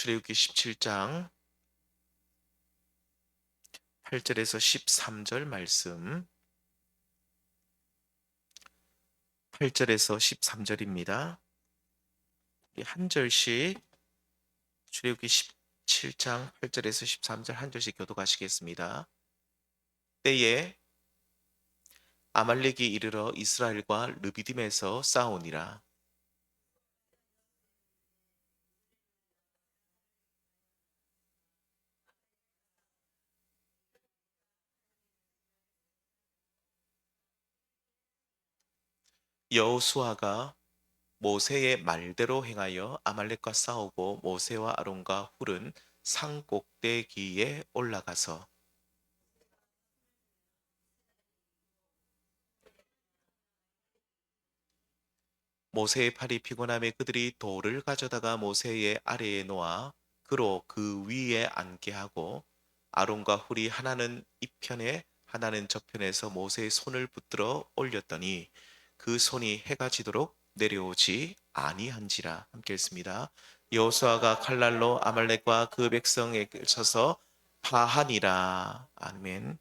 출애굽기 17장 8절에서 13절 말씀, 8절에서 13절입니다. 한 절씩 출애굽기 17장 8절에서 13절 한 절씩 교독하시겠습니다. 때에 아말렉이 이르러 이스라엘과 르비딤에서 싸우니라. 여호수아가 모세의 말대로 행하여 아말렉과 싸우고 모세와 아론과 훌은 산 꼭대기에 올라가서 모세의 팔이 피곤함에 그들이 돌을 가져다가 모세의 아래에 놓아 그로 그 위에 앉게 하고 아론과 훌이 하나는 이편에 하나는 저편에서 모세의 손을 붙들어 올렸더니 그 손이 해가 지도록 내려오지 아니한지라. 함께 읽습니다. 여호수아가 칼날로 아말렉과 그 백성에 쳐서 파하니라. 아멘.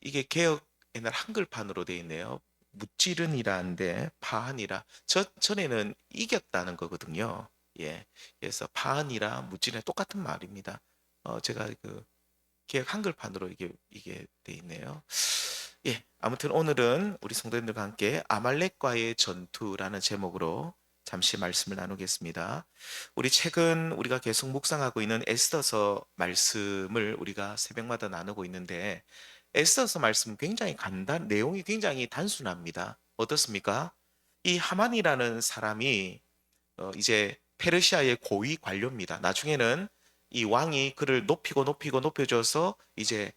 이게 개역 옛날 한글판으로 되어 있네요. 무찌른이라는데 파한이라 전에는 이겼다는 거거든요. 예, 그래서 파한이라 무찌른 똑같은 말입니다. 제가 개역 한글판으로 이게 돼 있네요. 예, 아무튼 오늘은 우리 성도님들과 함께 아말렉과의 전투라는 제목으로 잠시 말씀을 나누겠습니다. 우리 최근 우리가 계속 묵상하고 있는 에스더서 말씀을 우리가 새벽마다 나누고 있는데 에스더서 말씀 굉장히 내용이 굉장히 단순합니다. 어떻습니까? 이 하만이라는 사람이 이제 페르시아의 고위 관료입니다. 나중에는 이 왕이 그를 높이고 높여줘서 이제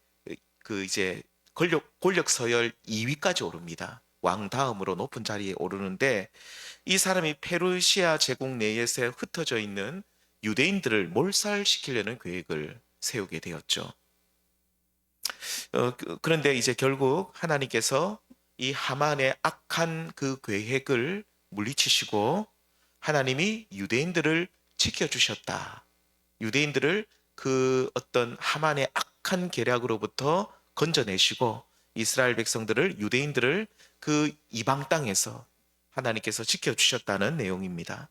권력 서열 2위까지 오릅니다. 왕 다음으로 높은 자리에 오르는데 이 사람이 페르시아 제국 내에서 흩어져 있는 유대인들을 몰살시키려는 계획을 세우게 되었죠. 그런데 이제 결국 하나님께서 이 하만의 악한 그 계획을 물리치시고 하나님이 유대인들을 지켜주셨다. 유대인들을 그 어떤 하만의 악한 계략으로부터 건져내시고 이스라엘 백성들을 유대인들을 그 이방 땅에서 하나님께서 지켜주셨다는 내용입니다.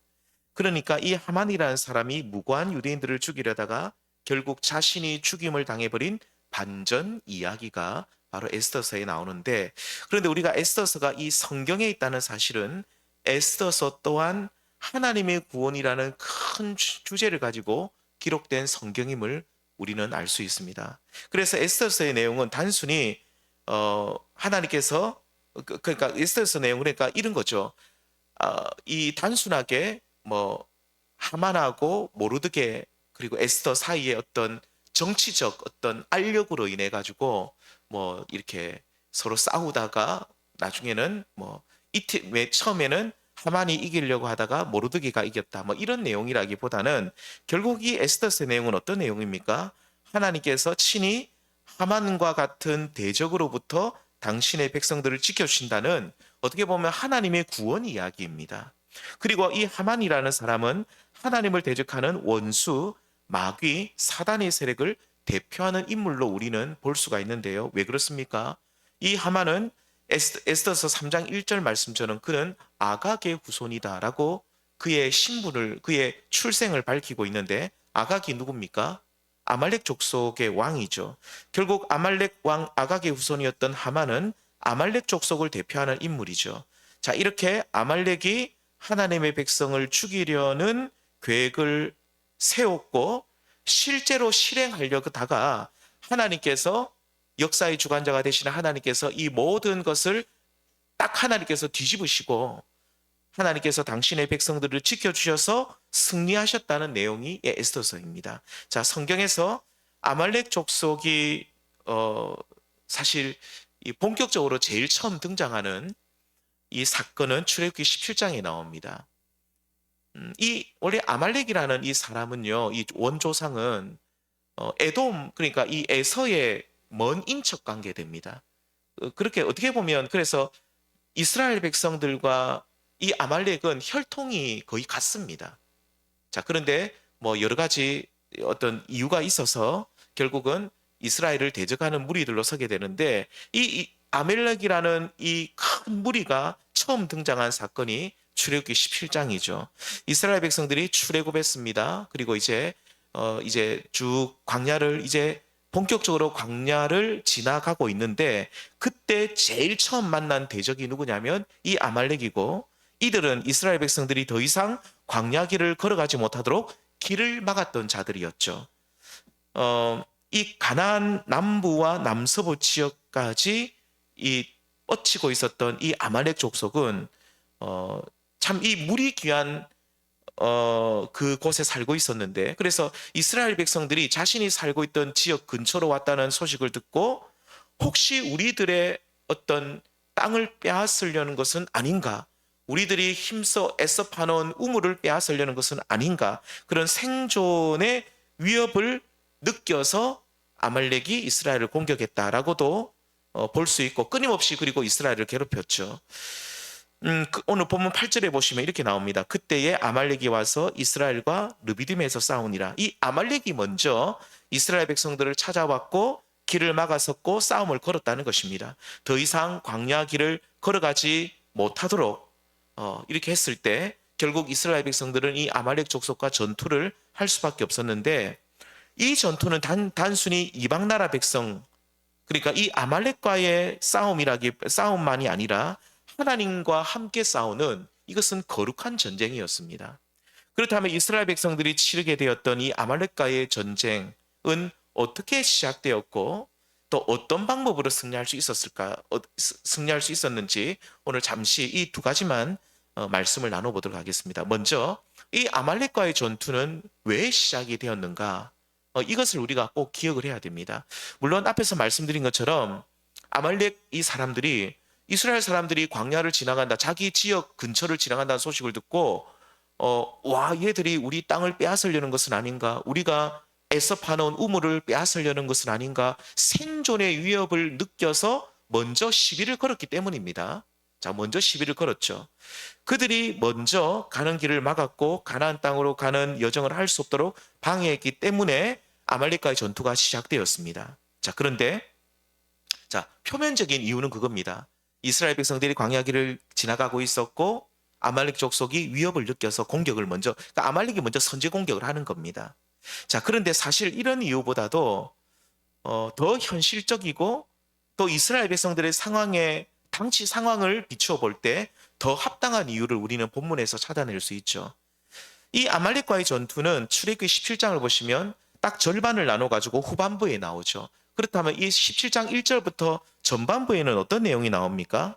그러니까 이 하만이라는 사람이 무고한 유대인들을 죽이려다가 결국 자신이 죽임을 당해버린 반전 이야기가 바로 에스더서에 나오는데, 그런데 우리가 에스더서가 이 성경에 있다는 사실은 에스더서 또한 하나님의 구원이라는 큰 주제를 가지고 기록된 성경임을 우리는 알 수 있습니다. 그래서 에스더서의 내용은 단순히 하나님께서 그러니까 에스더서 내용 그러니까 이런 거죠. 이 단순하게 뭐 하만하고 모르드게 그리고 에스더 사이의 어떤 정치적 어떤 알력으로 인해 가지고 뭐 이렇게 서로 싸우다가 나중에는 뭐 처음에는 하만이 이기려고 하다가 모르드게가 이겼다 뭐 이런 내용이라기보다는 결국 이 에스더스의 내용은 어떤 내용입니까? 하나님께서 친히 하만과 같은 대적으로부터 당신의 백성들을 지켜주신다는 어떻게 보면 하나님의 구원 이야기입니다. 그리고 이 하만이라는 사람은 하나님을 대적하는 원수, 마귀, 사단의 세력을 대표하는 인물로 우리는 볼 수가 있는데요. 왜 그렇습니까? 이 하만은 에스더서 3장 1절 말씀처럼 그는 아각의 후손이다라고 그의 출생을 밝히고 있는데 아각이 누굽니까? 아말렉 족속의 왕이죠. 결국 아말렉 왕 아각의 후손이었던 하만은 아말렉 족속을 대표하는 인물이죠. 자, 이렇게 아말렉이 하나님의 백성을 죽이려는 계획을 세웠고 실제로 실행하려다가 하나님께서 역사의 주관자가 되시는 하나님께서 이 모든 것을 딱 하나님께서 뒤집으시고 하나님께서 당신의 백성들을 지켜주셔서 승리하셨다는 내용이 에스더서입니다. 자, 성경에서 아말렉 족속이 사실 본격적으로 제일 처음 등장하는 이 사건은 출애굽기 17장에 나옵니다. 이 원래 아말렉이라는 이 사람은요, 이 원조상은 에돔 그러니까 이 에서의 먼 인척 관계됩니다. 그렇게 어떻게 보면 그래서 이스라엘 백성들과 이 아말렉은 혈통이 거의 같습니다. 자, 그런데 뭐 여러 가지 어떤 이유가 있어서 결국은 이스라엘을 대적하는 무리들로 서게 되는데, 이 아말렉이라는 이 큰 무리가 처음 등장한 사건이 출애굽기 17장이죠. 이스라엘 백성들이 출애굽했습니다. 그리고 이제 쭉 광야를 이제 본격적으로 광야를 지나가고 있는데, 그때 제일 처음 만난 대적이 누구냐면 이 아말렉이고, 이들은 이스라엘 백성들이 더 이상 광야길을 걸어가지 못하도록 길을 막았던 자들이었죠. 이 가나안 남부와 남서부 지역까지 이 뻗치고 있었던 이 아말렉 족속은 참 이 물이 귀한 그곳에 살고 있었는데, 그래서 이스라엘 백성들이 자신이 살고 있던 지역 근처로 왔다는 소식을 듣고 혹시 우리들의 어떤 땅을 빼앗으려는 것은 아닌가, 우리들이 힘써 애써 파놓은 우물을 빼앗으려는 것은 아닌가, 그런 생존의 위협을 느껴서 아말렉이 이스라엘을 공격했다라고도 볼 수 있고, 끊임없이 그리고 이스라엘을 괴롭혔죠. 오늘 본문 8절에 보시면 이렇게 나옵니다. 그때에 아말렉이 와서 이스라엘과 르비딤에서 싸우니라. 이 아말렉이 먼저 이스라엘 백성들을 찾아왔고 길을 막아섰고 싸움을 걸었다는 것입니다. 더 이상 광야 길을 걸어가지 못하도록 이렇게 했을 때 결국 이스라엘 백성들은 이 아말렉 족속과 전투를 할 수밖에 없었는데, 이 전투는 단순히 이방 나라 백성, 그러니까 이 아말렉과의 싸움만이 아니라 하나님과 함께 싸우는, 이것은 거룩한 전쟁이었습니다. 그렇다면 이스라엘 백성들이 치르게 되었던 이 아말렉과의 전쟁은 어떻게 시작되었고 또 어떤 방법으로 승리할 수 있었는지 오늘 잠시 이 두 가지만 말씀을 나눠보도록 하겠습니다. 먼저 이 아말렉과의 전투는 왜 시작이 되었는가? 이것을 우리가 꼭 기억을 해야 됩니다. 물론 앞에서 말씀드린 것처럼 아말렉 이 사람들이, 이스라엘 사람들이 광야를 지나간다, 자기 지역 근처를 지나간다는 소식을 듣고 와, 얘들이 우리 땅을 빼앗으려는 것은 아닌가, 우리가 애써 파놓은 우물을 빼앗으려는 것은 아닌가, 생존의 위협을 느껴서 먼저 시비를 걸었기 때문입니다. 자, 먼저 시비를 걸었죠. 그들이 먼저 가는 길을 막았고 가나안 땅으로 가는 여정을 할 수 없도록 방해했기 때문에 아말렉과의 전투가 시작되었습니다. 자, 그런데 표면적인 이유는 그겁니다. 이스라엘 백성들이 광야길을 지나가고 있었고 아말렉 족속이 위협을 느껴서 그러니까 아말렉이 먼저 선제 공격을 하는 겁니다. 자, 그런데 사실 이런 이유보다도 더 현실적이고 또 이스라엘 백성들의 당시 상황을 비추어 볼 때 더 합당한 이유를 우리는 본문에서 찾아낼 수 있죠. 이 아말렉과의 전투는 출애굽기 17장을 보시면 딱 절반을 나눠 가지고 후반부에 나오죠. 그렇다면 이 17장 1절부터 전반부에는 어떤 내용이 나옵니까?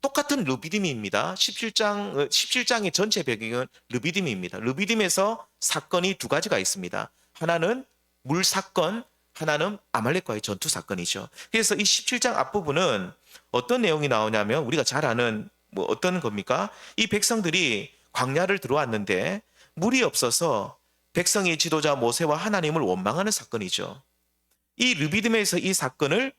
똑같은 르비딤입니다. 17장의 전체 배경은 르비딤입니다. 르비딤에서 사건이 두 가지가 있습니다. 하나는 물 사건, 하나는 아말렉과의 전투 사건이죠. 그래서 이 17장 앞부분은 어떤 내용이 나오냐면 우리가 잘 아는 어떤 겁니까? 이 백성들이 광야를 들어왔는데 물이 없어서 백성의 지도자 모세와 하나님을 원망하는 사건이죠. 이 르비딤에서 이 사건을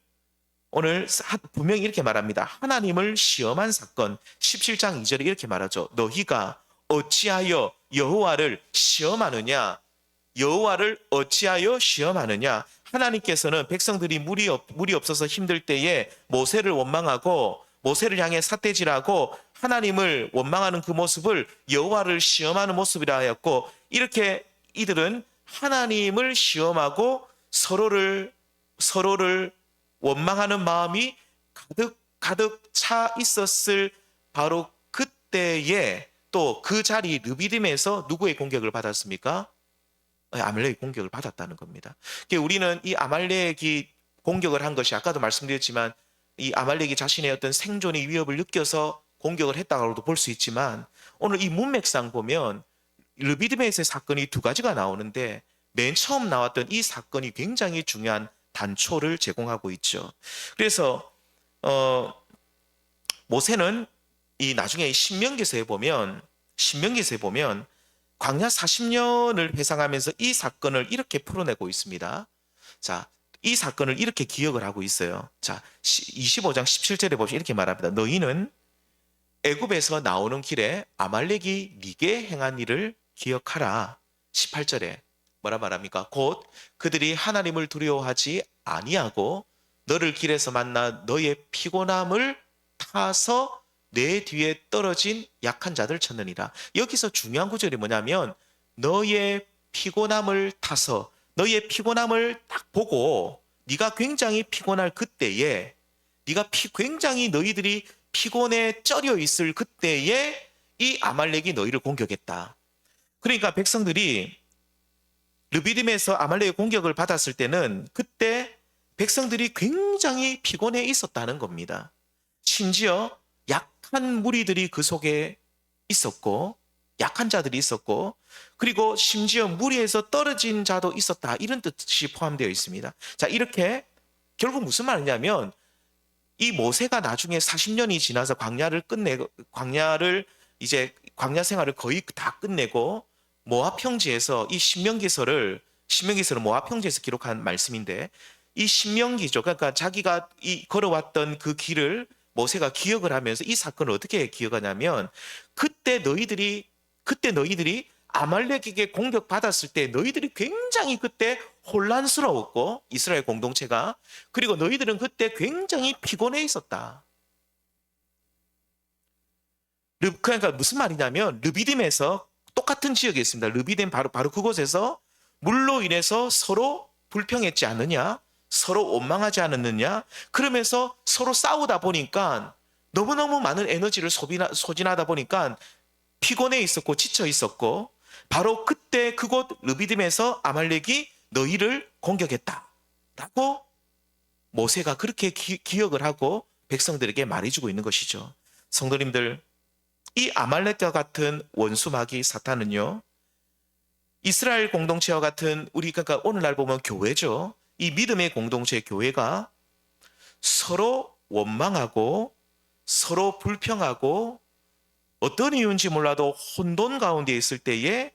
오늘 분명히 이렇게 말합니다. 하나님을 시험한 사건. 17장 2절에 이렇게 말하죠. 너희가 어찌하여 여호와를 시험하느냐? 여호와를 어찌하여 시험하느냐? 하나님께서는 백성들이 물이 없어서 힘들 때에 모세를 원망하고 모세를 향해 삿대질하고 하나님을 원망하는 그 모습을 여호와를 시험하는 모습이라 하였고, 이렇게 이들은 하나님을 시험하고 서로를 원망하는 마음이 가득 차 있었을 바로 그때에 또 그 자리 르비딤에서 누구의 공격을 받았습니까? 아말렉이 공격을 받았다는 겁니다. 우리는 이 아말렉이 공격을 한 것이 아까도 말씀드렸지만 이 아말렉이 자신의 어떤 생존의 위협을 느껴서 공격을 했다고도 볼 수 있지만, 오늘 이 문맥상 보면 르비딤에서의 사건이 두 가지가 나오는데 맨 처음 나왔던 이 사건이 굉장히 중요한 단초를 제공하고 있죠. 그래서 모세는 이 나중에 신명기서에 보면 광야 40년을 회상하면서 이 사건을 이렇게 풀어내고 있습니다. 자, 이 사건을 이렇게 기억을 하고 있어요. 자, 25장 17절에 보시면 이렇게 말합니다. 너희는 애굽에서 나오는 길에 아말렉이 네게 행한 일을 기억하라. 18절에 뭐라 말합니까? 곧 그들이 하나님을 두려워하지 아니하고 너를 길에서 만나 너의 피곤함을 타서 내 뒤에 떨어진 약한 자들 쳤느니라. 여기서 중요한 구절이 뭐냐면 너의 피곤함을 타서 너의 피곤함을 딱 보고 네가 굉장히 피곤할 그때에 네가 굉장히 너희들이 피곤에 쩔여 있을 그때에 이 아말렉이 너희를 공격했다. 그러니까 백성들이 르비딤에서 아말렉의 공격을 받았을 때는 그때 백성들이 굉장히 피곤해 있었다는 겁니다. 심지어 약한 무리들이 그 속에 있었고 약한 자들이 있었고 그리고 심지어 무리에서 떨어진 자도 있었다. 이런 뜻이 포함되어 있습니다. 자, 이렇게 결국 무슨 말이냐면 이 모세가 나중에 40년이 지나서 광야를 이제 광야 생활을 거의 다 끝내고 모압 평지에서 이 신명기서를 모압 평지에서 기록한 말씀인데 이 신명기죠. 그러니까 자기가 이 걸어왔던 그 길을 모세가 기억을 하면서 이 사건을 어떻게 기억하냐면 그때 너희들이 아말렉에게 공격받았을 때 너희들이 굉장히 그때 혼란스러웠고 이스라엘 공동체가 그리고 너희들은 그때 굉장히 피곤해 있었다. 그러니까 무슨 말이냐면 르비딤에서 똑같은 지역에 있습니다. 르비딤 바로 그곳에서 물로 인해서 서로 불평했지 않느냐? 서로 원망하지 않았느냐? 그러면서 서로 싸우다 보니까 너무너무 많은 에너지를 소진하다 보니까 피곤해 있었고 지쳐 있었고 바로 그때 그곳 르비딤에서 아말렉이 너희를 공격했다 라고 모세가 그렇게 기억을 하고 백성들에게 말해주고 있는 것이죠. 성도님들, 이 아말렉과 같은 원수 마귀 사탄은요 이스라엘 공동체와 같은 우리 그러니까 오늘날 보면 교회죠. 이 믿음의 공동체 교회가 서로 원망하고 서로 불평하고 어떤 이유인지 몰라도 혼돈 가운데 있을 때에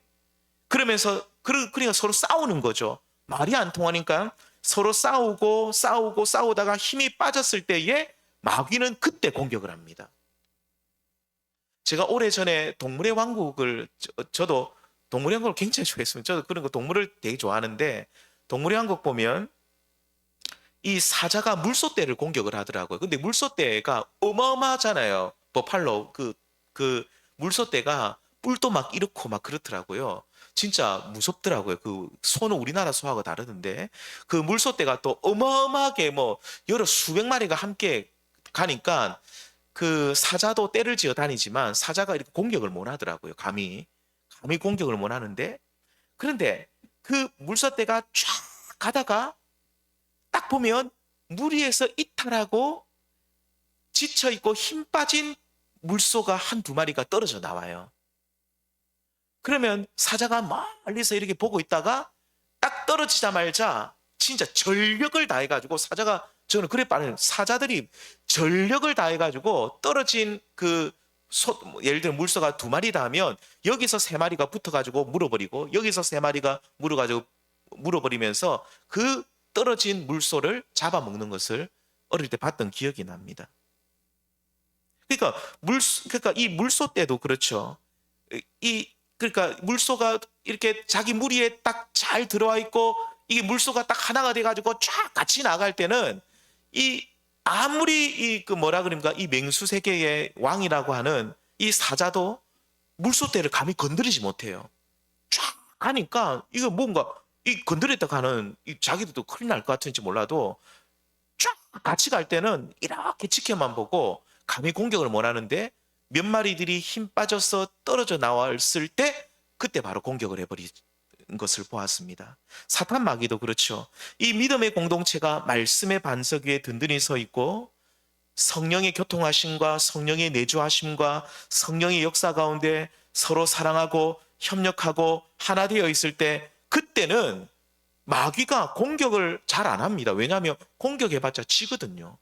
그러니까 서로 싸우는 거죠. 말이 안 통하니까 서로 싸우다가 힘이 빠졌을 때에 마귀는 그때 공격을 합니다. 제가 오래전에 동물의 왕국을 저도 동물의 왕국을 굉장히 좋아했습니다. 저도 그런 거 동물을 되게 좋아하는데 동물의 왕국 보면 이 사자가 물소떼를 공격을 하더라고요. 근데 물소떼가 어마어마하잖아요. 버팔로 그 물소떼가 뿔도 막 이렇고 막 그렇더라고요. 진짜 무섭더라고요. 그 소는 우리나라 소하고 다르던데 그 물소떼가 또 어마어마하게 뭐 여러 수백 마리가 함께 가니까 그 사자도 떼를 지어 다니지만 사자가 이렇게 공격을 못 하더라고요. 감히 공격을 못 하는데 그런데 그 물소떼가 쫙 가다가 딱 보면 물 위에서 이탈하고 지쳐있고 힘 빠진 물소가 한두 마리가 떨어져 나와요. 그러면 사자가 멀리서 이렇게 보고 있다가 딱 떨어지자마자 진짜 전력을 다해가지고 저는 그래 빠른 사자들이 전력을 다해가지고 떨어진 예를 들어 물소가 두 마리다 하면 여기서 세 마리가 붙어가지고 물어버리고 여기서 세 마리가 물어버리면서 그 떨어진 물소를 잡아먹는 것을 어릴 때 봤던 기억이 납니다. 그러니까 이 물소 때도 그렇죠. 그러니까 물소가 이렇게 자기 무리에 딱 잘 들어와 있고 이게 물소가 딱 하나가 돼가지고 쫙 같이 나갈 때는 아무리 뭐라 그럽니까 이 맹수 세계의 왕이라고 하는 이 사자도 물소떼를 감히 건드리지 못해요. 쫙 가니까 이거 뭔가 건드렸다 가는 자기들도 큰일 날 것 같은지 몰라도 쫙 같이 갈 때는 이렇게 지켜만 보고 감히 공격을 못 하는데 몇 마리들이 힘 빠져서 떨어져 나왔을 때 그때 바로 공격을 해버린 것을 보았습니다. 사탄 마귀도 그렇죠. 이 믿음의 공동체가 말씀의 반석 위에 든든히 서 있고 성령의 교통하심과 성령의 내주하심과 성령의 역사 가운데 서로 사랑하고 협력하고 하나 되어 있을 때 그때는 마귀가 공격을 잘 안 합니다. 왜냐하면 공격해봤자 지거든요.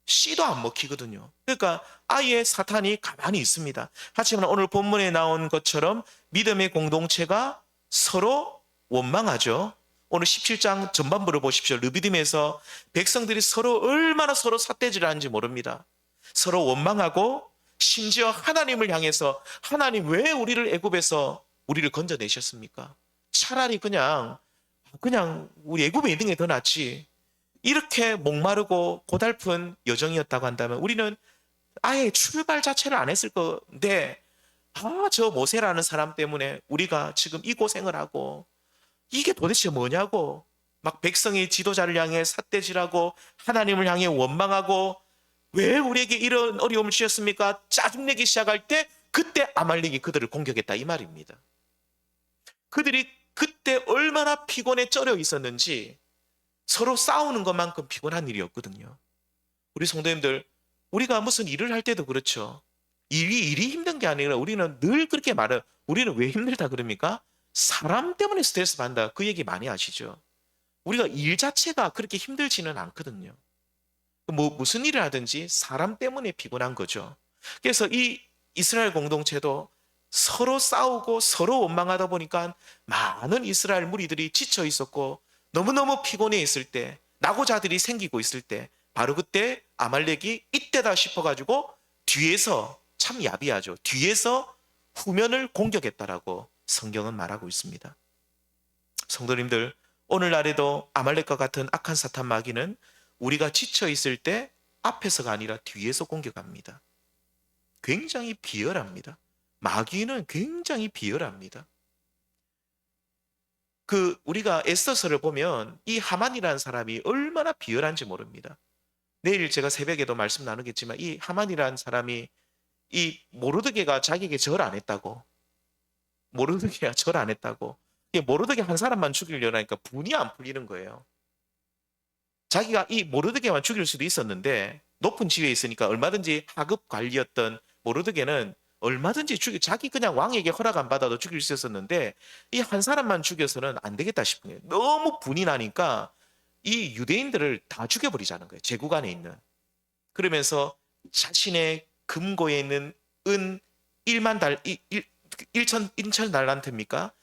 씨도 안 먹히거든요. 그러니까 아예 사탄이 가만히 있습니다. 하지만 오늘 본문에 나온 것처럼 믿음의 공동체가 서로 원망하죠. 오늘 17장 전반부를 보십시오. 르비딤에서 백성들이 얼마나 서로 삿대질을 하는지 모릅니다. 서로 원망하고 심지어 하나님을 향해서 하나님 왜 우리를 애굽에서 우리를 건져내셨습니까? 차라리 그냥 우리 애굽에 있는 게 더 낫지. 이렇게 목마르고 고달픈 여정이었다고 한다면 우리는 아예 출발 자체를 안 했을 건데 저 모세라는 사람 때문에 우리가 지금 이 고생을 하고 이게 도대체 뭐냐고 막 백성의 지도자를 향해 삿대질하고 하나님을 향해 원망하고 왜 우리에게 이런 어려움을 주셨습니까? 짜증내기 시작할 때 그때 아말렉이 그들을 공격했다 이 말입니다. 그들이 그때 얼마나 피곤에 쩔어 있었는지 서로 싸우는 것만큼 피곤한 일이었거든요. 우리 성도님들, 우리가 무슨 일을 할 때도 그렇죠. 일이 힘든 게 아니라 우리는 늘 그렇게 말해요. 우리는 왜 힘들다 그럽니까? 사람 때문에 스트레스 받는다. 그 얘기 많이 아시죠? 우리가 일 자체가 그렇게 힘들지는 않거든요. 무슨 일을 하든지 사람 때문에 피곤한 거죠. 그래서 이 이스라엘 공동체도 서로 싸우고 서로 원망하다 보니까 많은 이스라엘 무리들이 지쳐 있었고 너무너무 피곤해 있을 때 낙오자들이 생기고 있을 때 바로 그때 아말렉이 이때다 싶어가지고 뒤에서 참 야비하죠. 뒤에서 후면을 공격했다라고 성경은 말하고 있습니다. 성도님들, 오늘날에도 아말렉과 같은 악한 사탄 마귀는 우리가 지쳐 있을 때 앞에서가 아니라 뒤에서 공격합니다. 굉장히 비열합니다. 마귀는 굉장히 비열합니다. 우리가 에스더서를 보면 이 하만이라는 사람이 얼마나 비열한지 모릅니다. 내일 제가 새벽에도 말씀 나누겠지만 이 하만이라는 사람이 이 모르드게가 자기에게 절 안 했다고. 모르드게가 절 안 했다고. 모르드게 한 사람만 죽이려고 하니까 분이 안 풀리는 거예요. 자기가 이 모르드게만 죽일 수도 있었는데 높은 지위에 있으니까 얼마든지 하급 관리였던 모르드게는 얼마든지 자기 그냥 왕에게 허락 안 받아도 죽일 수 있었는데 이 한 사람만 죽여서는 안 되겠다 싶은 거예요. 너무 분이 나니까 이 유대인들을 다 죽여버리자는 거예요. 제국 안에 있는. 그러면서 자신의 금고에 있는 은 1천 달란트입니까?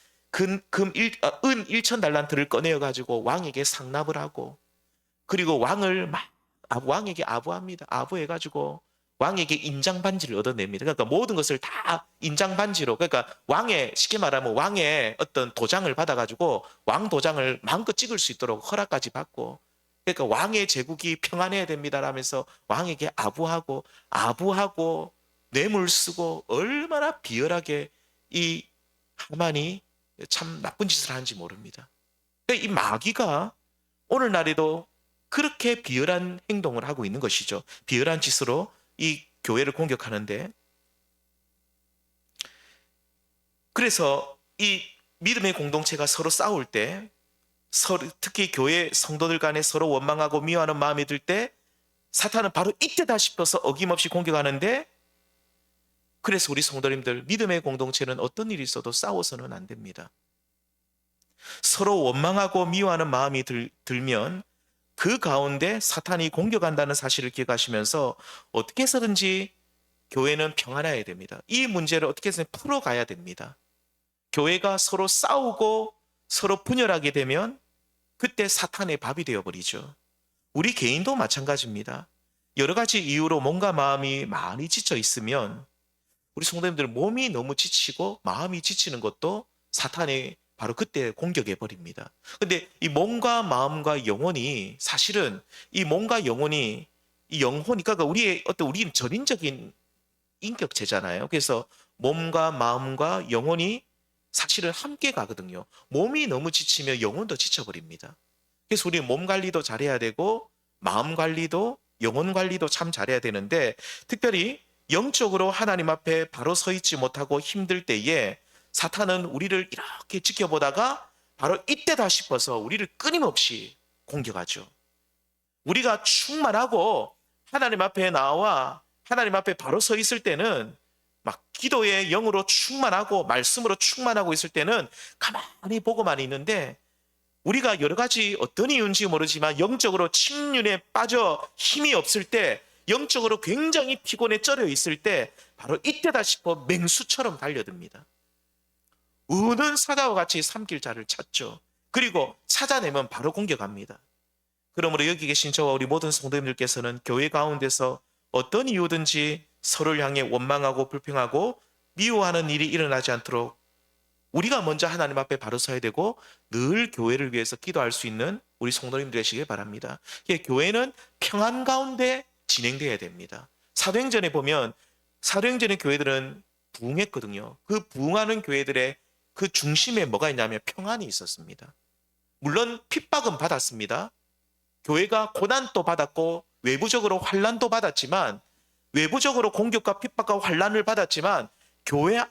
은 1천 달란트를 꺼내어가지고 왕에게 상납을 하고 그리고 왕에게 아부합니다. 아부해가지고 왕에게 인장반지를 얻어냅니다. 그러니까 모든 것을 다 인장반지로, 그러니까 쉽게 말하면 왕의 어떤 도장을 받아가지고 왕 도장을 마음껏 찍을 수 있도록 허락까지 받고, 그러니까 왕의 제국이 평안해야 됩니다라면서 왕에게 아부하고 뇌물 쓰고 얼마나 비열하게 이 하만이 참 나쁜 짓을 하는지 모릅니다. 그러니까 이 마귀가 오늘날에도 그렇게 비열한 행동을 하고 있는 것이죠. 비열한 짓으로 이 교회를 공격하는데, 그래서 이 믿음의 공동체가 서로 싸울 때, 특히 교회 성도들 간에 서로 원망하고 미워하는 마음이 들 때 사탄은 바로 이때다 싶어서 어김없이 공격하는데, 그래서 우리 성도님들, 믿음의 공동체는 어떤 일이 있어도 싸워서는 안 됩니다. 서로 원망하고 미워하는 마음이 들면 그 가운데 사탄이 공격한다는 사실을 기억하시면서 어떻게 해서든지 교회는 평안해야 됩니다. 이 문제를 어떻게 해서든 풀어가야 됩니다. 교회가 서로 싸우고 서로 분열하게 되면 그때 사탄의 밥이 되어버리죠. 우리 개인도 마찬가지입니다. 여러 가지 이유로 몸과 마음이 많이 지쳐 있으면 우리 성도님들 몸이 너무 지치고 마음이 지치는 것도 사탄의 바로 그때 공격해 버립니다. 근데 이 몸과 마음과 영혼이 사실은 이 몸과 영혼이 그러니까 우리는 전인적인 인격체잖아요. 그래서 몸과 마음과 영혼이 사실은 함께 가거든요. 몸이 너무 지치면 영혼도 지쳐버립니다. 그래서 우리 몸 관리도 잘해야 되고 마음 관리도 영혼 관리도 참 잘해야 되는데, 특별히 영적으로 하나님 앞에 바로 서 있지 못하고 힘들 때에 사탄은 우리를 이렇게 지켜보다가 바로 이때다 싶어서 우리를 끊임없이 공격하죠. 우리가 충만하고 하나님 앞에 나와 하나님 앞에 바로 서 있을 때는 막 기도의 영으로 충만하고 말씀으로 충만하고 있을 때는 가만히 보고만 있는데, 우리가 여러 가지 어떤 이유인지 모르지만 영적으로 침륜에 빠져 힘이 없을 때, 영적으로 굉장히 피곤에 쩔어 있을 때 바로 이때다 싶어 맹수처럼 달려듭니다. 우는 사자와 같이 삼킬 자를 찾죠. 그리고 찾아내면 바로 공격합니다. 그러므로 여기 계신 저와 우리 모든 성도님들께서는 교회 가운데서 어떤 이유든지 서로를 향해 원망하고 불평하고 미워하는 일이 일어나지 않도록 우리가 먼저 하나님 앞에 바로 서야 되고 늘 교회를 위해서 기도할 수 있는 우리 성도님 되시길 바랍니다. 교회는 평안 가운데 진행되어야 됩니다. 사도행전에 보면 사도행전의 교회들은 부흥했거든요. 그 부흥하는 교회들의 그 중심에 뭐가 있냐면 평안이 있었습니다. 물론 핍박은 받았습니다. 교회가 고난도 받았고 외부적으로 환난도 받았지만 외부적으로 공격과 핍박과 환난을 받았지만 교회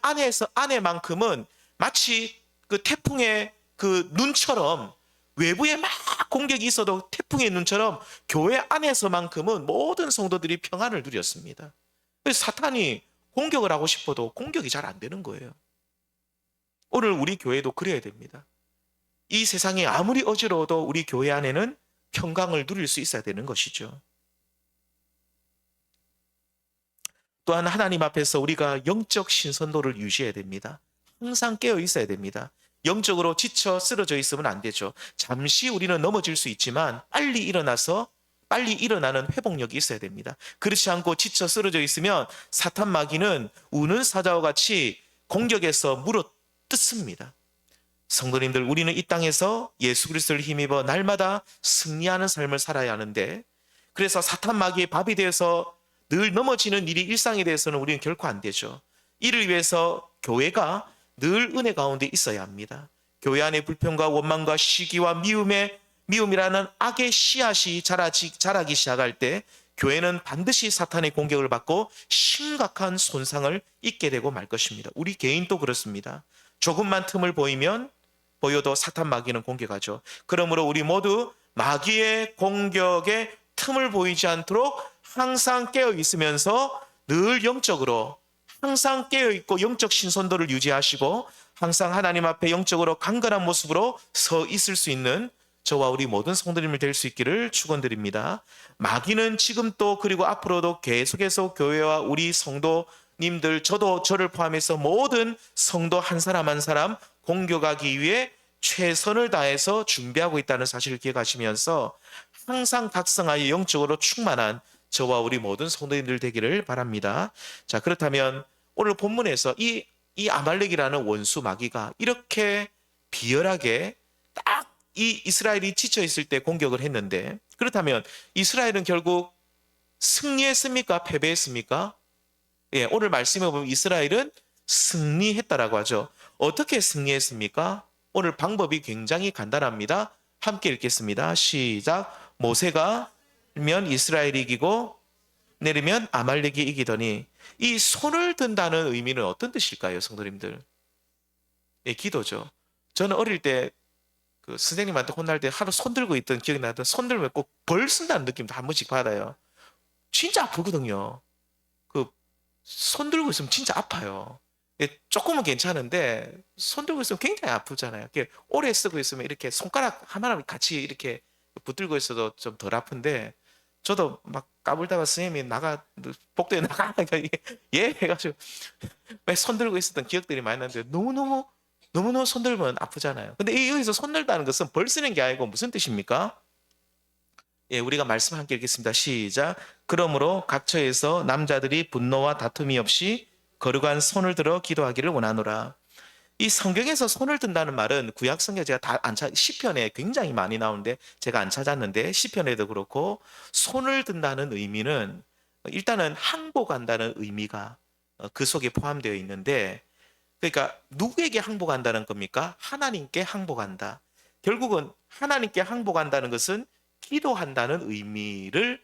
안에만큼은 마치 그 태풍의 그 눈처럼 외부에 막 공격이 있어도 태풍의 눈처럼 교회 안에서만큼은 모든 성도들이 평안을 누렸습니다. 그래서 사탄이 공격을 하고 싶어도 공격이 잘 안 되는 거예요. 오늘 우리 교회도 그래야 됩니다. 이 세상이 아무리 어지러워도 우리 교회 안에는 평강을 누릴 수 있어야 되는 것이죠. 또한 하나님 앞에서 우리가 영적 신선도를 유지해야 됩니다. 항상 깨어 있어야 됩니다. 영적으로 지쳐 쓰러져 있으면 안 되죠. 잠시 우리는 넘어질 수 있지만 빨리 일어나는 회복력이 있어야 됩니다. 그렇지 않고 지쳐 쓰러져 있으면 사탄 마귀는 우는 사자와 같이 공격해서 물어뜯습니다. 성도님들, 우리는 이 땅에서 예수 그리스도를 힘입어 날마다 승리하는 삶을 살아야 하는데, 그래서 사탄 마귀의 밥이 되어서 늘 넘어지는 일이 일상에 대해서는 우리는 결코 안 되죠. 이를 위해서 교회가 늘 은혜 가운데 있어야 합니다. 교회 안에 불평과 원망과 시기와 미움이라는 악의 씨앗이 자라기 시작할 때 교회는 반드시 사탄의 공격을 받고 심각한 손상을 입게 되고 말 것입니다. 우리 개인도 그렇습니다. 조금만 틈을 보여도 사탄 마귀는 공격하죠. 그러므로 우리 모두 마귀의 공격에 틈을 보이지 않도록 항상 깨어 있으면서 늘 영적으로 항상 깨어있고 영적 신선도를 유지하시고 항상 하나님 앞에 영적으로 강건한 모습으로 서 있을 수 있는 저와 우리 모든 성도님을 될 수 있기를 축원드립니다. 마귀는 지금 또 그리고 앞으로도 계속해서 교회와 우리 성도님들, 저를 포함해서 모든 성도 한 사람 한 사람 공격하기 위해 최선을 다해서 준비하고 있다는 사실을 기억하시면서 항상 각성하여 영적으로 충만한 저와 우리 모든 성도님들 되기를 바랍니다. 자, 그렇다면 오늘 본문에서 이 아말렉이라는 원수 마귀가 이렇게 비열하게 딱 이 이스라엘이 지쳐 있을 때 공격을 했는데, 그렇다면 이스라엘은 결국 승리했습니까? 패배했습니까? 오늘 말씀에 보면 이스라엘은 승리했다라고 하죠. 어떻게 승리했습니까? 오늘 방법이 굉장히 간단합니다. 함께 읽겠습니다. 시작. 모세가 면 이스라엘이 이기고 내리면 아말렉이 이기더니, 이 손을 든다는 의미는 어떤 뜻일까요, 성도님들? 기도죠. 저는 어릴 때 그 선생님한테 혼날 때 하루 손 들고 있던 기억이 나던, 손 들면 꼭 벌 쓴다는 느낌도 한 번씩 받아요. 진짜 아프거든요. 그 손 들고 있으면 진짜 아파요. 조금은 괜찮은데 손 들고 있으면 굉장히 아프잖아요. 오래 쓰고 있으면 이렇게 손가락 하나랑 같이 이렇게 붙들고 있어도 좀 덜 아픈데, 저도 막 까불다가 선생님이 복도에 나가 예 해가지고 왜 손 들고 있었던 기억들이 많이 나는데, 너무너무 손 들면 아프잖아요. 근데 여기서 손 들다는 것은 벌 쓰는 게 아니고 무슨 뜻입니까? 우리가 말씀 함께 읽겠습니다. 시작. 그러므로 각처에서 남자들이 분노와 다툼이 없이 거룩한 손을 들어 기도하기를 원하노라. 이 성경에서 손을 든다는 말은 구약 성경 제가 시편에 굉장히 많이 나오는데 제가 안 찾았는데, 시편에도 그렇고 손을 든다는 의미는 일단은 항복한다는 의미가 그 속에 포함되어 있는데, 그러니까 누구에게 항복한다는 겁니까? 하나님께 항복한다. 결국은 하나님께 항복한다는 것은 기도한다는 의미를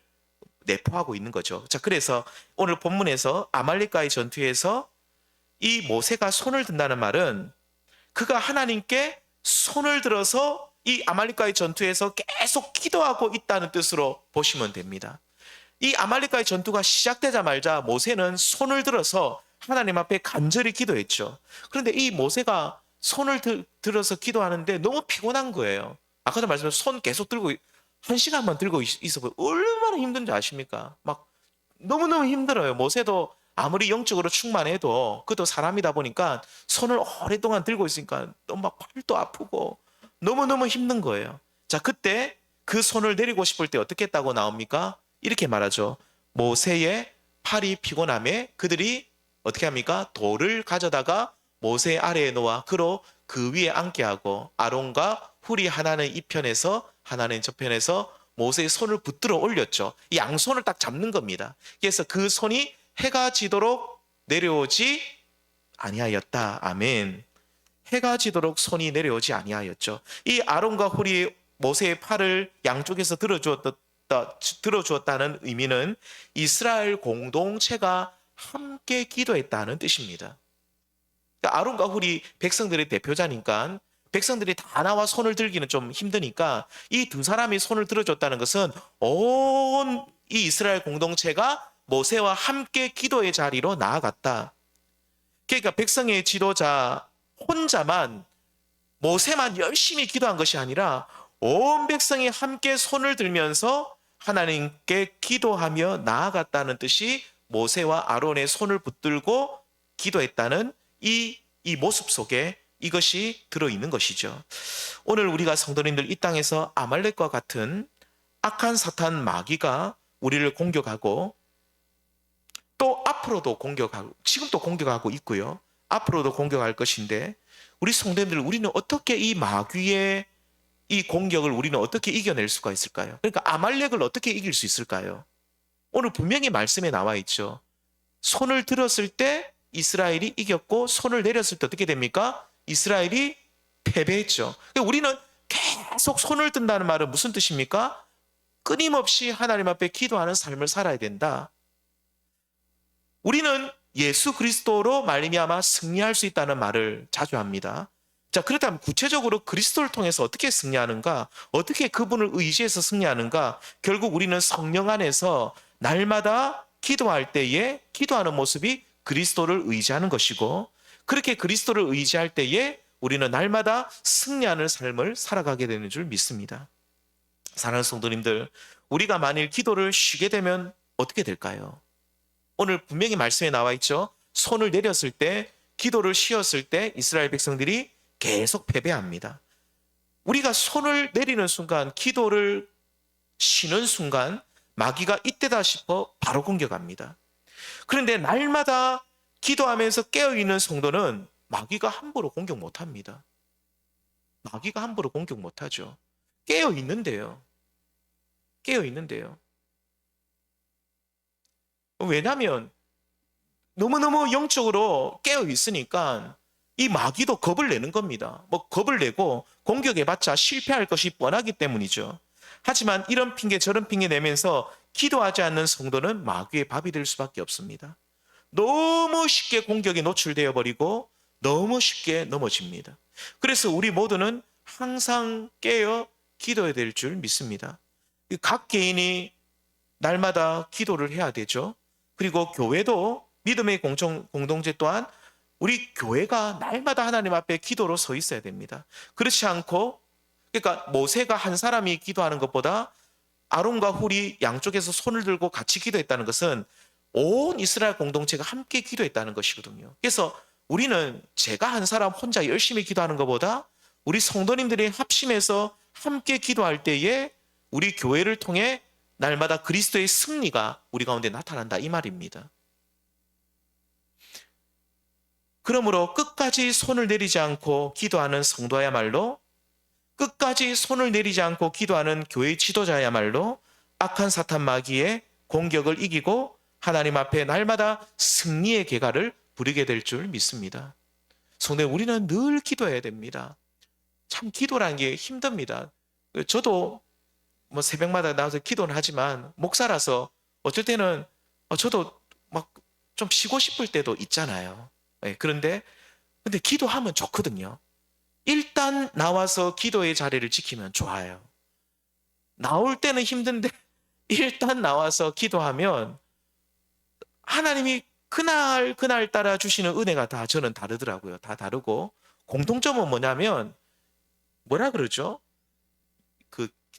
내포하고 있는 거죠. 자, 그래서 오늘 본문에서 아말렉과의 전투에서 이 모세가 손을 든다는 말은 그가 하나님께 손을 들어서 이 아말렉과의 전투에서 계속 기도하고 있다는 뜻으로 보시면 됩니다. 이 아말렉과의 전투가 시작되자마자 모세는 손을 들어서 하나님 앞에 간절히 기도했죠. 그런데 이 모세가 손을 들어서 기도하는데 너무 피곤한 거예요. 아까도 말씀드린 손 계속 들고 1시간만 들고 있어 보면 얼마나 힘든지 아십니까? 막 너무너무 힘들어요. 모세도 아무리 영적으로 충만해도 그도 사람이다 보니까 손을 오랫동안 들고 있으니까 또 막 팔도 아프고 너무너무 힘든 거예요. 자, 그때 그 손을 내리고 싶을 때 어떻게 했다고 나옵니까? 이렇게 말하죠. 모세의 팔이 피곤함에 그들이 어떻게 합니까? 돌을 가져다가 모세 아래에 놓아 그로 그 위에 앉게 하고 아론과 훌이 하나는 이 편에서 하나는 저편에서 모세의 손을 붙들어 올렸죠. 이 양손을 딱 잡는 겁니다. 그래서 그 손이 해가 지도록 내려오지 아니하였다. 아멘. 해가 지도록 손이 내려오지 아니하였죠. 이 아론과 훌이 모세의 팔을 양쪽에서 들어주었다는 의미는 이스라엘 공동체가 함께 기도했다는 뜻입니다. 그러니까 아론과 훌이 백성들의 대표자니까 백성들이 다 나와 손을 들기는 좀 힘드니까 이 두 사람이 손을 들어줬다는 것은 온 이 이스라엘 공동체가 모세와 함께 기도의 자리로 나아갔다. 그러니까 백성의 지도자 혼자만 모세만 열심히 기도한 것이 아니라 온 백성이 함께 손을 들면서 하나님께 기도하며 나아갔다는 뜻이 모세와 아론의 손을 붙들고 기도했다는 이 모습 속에 이것이 들어있는 것이죠. 오늘 우리가 성도님들 이 땅에서 아말렉과 같은 악한 사탄 마귀가 우리를 공격하고 또 앞으로도 공격하고 지금도 공격하고 있고요. 앞으로도 공격할 것인데 우리 성도님들 우리는 어떻게 이 마귀의 이 공격을 우리는 어떻게 이겨낼 수가 있을까요? 그러니까 아말렉을 어떻게 이길 수 있을까요? 오늘 분명히 말씀에 나와 있죠. 손을 들었을 때 이스라엘이 이겼고 손을 내렸을 때 어떻게 됩니까? 이스라엘이 패배했죠. 그러니까 우리는 계속 손을 든다는 말은 무슨 뜻입니까? 끊임없이 하나님 앞에 기도하는 삶을 살아야 된다. 우리는 예수 그리스도로 말미암아 승리할 수 있다는 말을 자주 합니다. 자, 그렇다면 구체적으로 그리스도를 통해서 어떻게 승리하는가? 어떻게 그분을 의지해서 승리하는가? 결국 우리는 성령 안에서 날마다 기도할 때에 기도하는 모습이 그리스도를 의지하는 것이고 그렇게 그리스도를 의지할 때에 우리는 날마다 승리하는 삶을 살아가게 되는 줄 믿습니다. 사랑하는 성도님들, 우리가 만일 기도를 쉬게 되면 어떻게 될까요? 오늘 분명히 말씀에 나와 있죠. 손을 내렸을 때, 기도를 쉬었을 때 이스라엘 백성들이 계속 패배합니다. 우리가 손을 내리는 순간, 기도를 쉬는 순간 마귀가 이때다 싶어 바로 공격합니다. 그런데 날마다 기도하면서 깨어있는 성도는 마귀가 함부로 공격 못합니다. 마귀가 함부로 공격 못하죠. 깨어있는데요. 깨어있는데요. 왜냐하면 너무너무 영적으로 깨어있으니까 이 마귀도 겁을 내는 겁니다. 뭐 겁을 내고 공격해봤자 실패할 것이 뻔하기 때문이죠. 하지만 이런 핑계 저런 핑계 내면서 기도하지 않는 성도는 마귀의 밥이 될 수밖에 없습니다. 너무 쉽게 공격에 노출되어 버리고 너무 쉽게 넘어집니다. 그래서 우리 모두는 항상 깨어 기도해야 될 줄 믿습니다. 각 개인이 날마다 기도를 해야 되죠. 그리고 교회도 믿음의 공동체 또한 우리 교회가 날마다 하나님 앞에 기도로 서 있어야 됩니다. 그렇지 않고 그러니까 모세가 한 사람이 기도하는 것보다 아론과 훌이 양쪽에서 손을 들고 같이 기도했다는 것은 온 이스라엘 공동체가 함께 기도했다는 것이거든요. 그래서 우리는 제가 한 사람 혼자 열심히 기도하는 것보다 우리 성도님들이 합심해서 함께 기도할 때에 우리 교회를 통해 날마다 그리스도의 승리가 우리 가운데 나타난다 이 말입니다. 그러므로 끝까지 손을 내리지 않고 기도하는 성도야말로 끝까지 손을 내리지 않고 기도하는 교회 지도자야말로 악한 사탄 마귀의 공격을 이기고 하나님 앞에 날마다 승리의 계가를 부리게 될 줄 믿습니다. 성도 우리는 늘 기도해야 됩니다. 참 기도라는 게 힘듭니다. 저도 뭐 새벽마다 나와서 기도는 하지만 목사라서 어쩔 때는 저도 막 좀 쉬고 싶을 때도 있잖아요. 그런데 기도하면 좋거든요. 일단 나와서 기도의 자리를 지키면 좋아요. 나올 때는 힘든데 일단 나와서 기도하면 하나님이 그날 따라 주시는 은혜가 다 저는 다르더라고요. 다 다르고 공통점은 뭐냐면 뭐라 그러죠?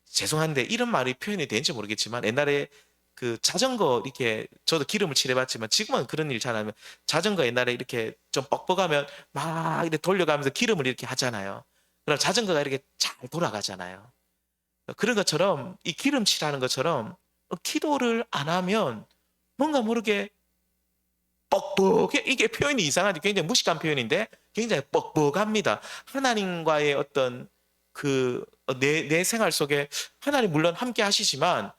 죄송한데 이런 말이 표현이 되는지 모르겠지만 옛날에 그 자전거 이렇게 저도 기름을 칠해봤지만 지금은 그런 일 잘 안 하면 자전거 옛날에 이렇게 좀 뻑뻑하면 막 이렇게 돌려가면서 기름을 이렇게 하잖아요. 그럼 자전거가 이렇게 잘 돌아가잖아요. 그런 것처럼 이 기름칠하는 것처럼 기도를 안 하면 뭔가 모르게 뻑뻑해. 이게 표현이 이상하지. 굉장히 무식한 표현인데 굉장히 뻑뻑합니다. 하나님과의 어떤 내 생활 속에 하나님 물론 함께 하시지만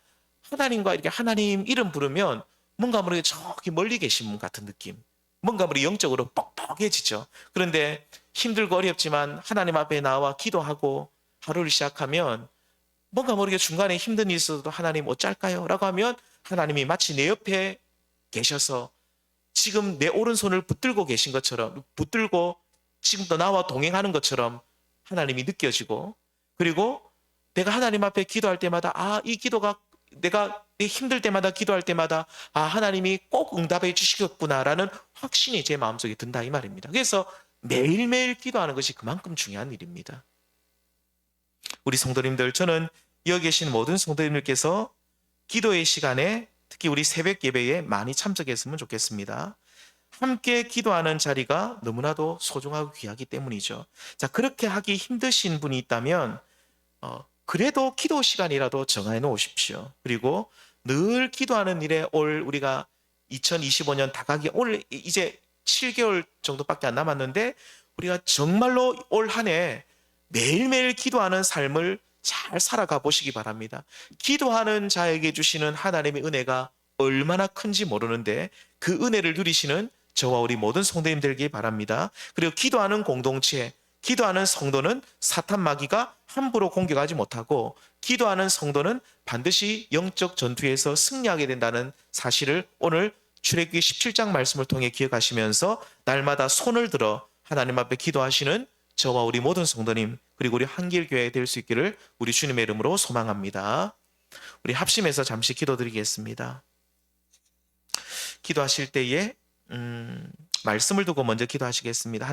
하나님과 이렇게 하나님 이름 부르면 뭔가 모르게 저기 멀리 계신 분 같은 느낌. 뭔가 모르게 영적으로 뻑뻑해지죠. 그런데 힘들고 어렵지만 하나님 앞에 나와 기도하고 하루를 시작하면 뭔가 모르게 중간에 힘든 일이 있어도 하나님 어쩔까요? 라고 하면 하나님이 마치 내 옆에 계셔서 지금 내 오른손을 붙들고 계신 것처럼 붙들고 지금도 나와 동행하는 것처럼 하나님이 느껴지고 그리고 내가 하나님 앞에 기도할 때마다 이 기도가 내가 힘들 때마다 기도할 때마다 하나님이 꼭 응답해 주시겠구나라는 확신이 제 마음속에 든다 이 말입니다. 그래서 매일매일 기도하는 것이 그만큼 중요한 일입니다. 우리 성도님들 저는 여기 계신 모든 성도님들께서 기도의 시간에 특히 우리 새벽 예배에 많이 참석했으면 좋겠습니다. 함께 기도하는 자리가 너무나도 소중하고 귀하기 때문이죠. 자, 그렇게 하기 힘드신 분이 있다면 그래도 기도 시간이라도 정해 놓으십시오. 그리고 늘 기도하는 일에 우리가 2025년 다가기 오늘 이제 7개월 정도밖에 안 남았는데 우리가 정말로 올 한 해 매일매일 기도하는 삶을 잘 살아가 보시기 바랍니다. 기도하는 자에게 주시는 하나님의 은혜가 얼마나 큰지 모르는데 그 은혜를 누리시는 저와 우리 모든 성도님 되기 바랍니다. 그리고 기도하는 공동체, 기도하는 성도는 사탄 마귀가 함부로 공격하지 못하고 기도하는 성도는 반드시 영적 전투에서 승리하게 된다는 사실을 오늘 출애굽기 17장 말씀을 통해 기억하시면서 날마다 손을 들어 하나님 앞에 기도하시는 저와 우리 모든 성도님 그리고 우리 한길교회 될 수 있기를 우리 주님의 이름으로 소망합니다. 우리 합심해서 잠시 기도드리겠습니다. 기도하실 때에 말씀을 두고 먼저 기도하시겠습니다.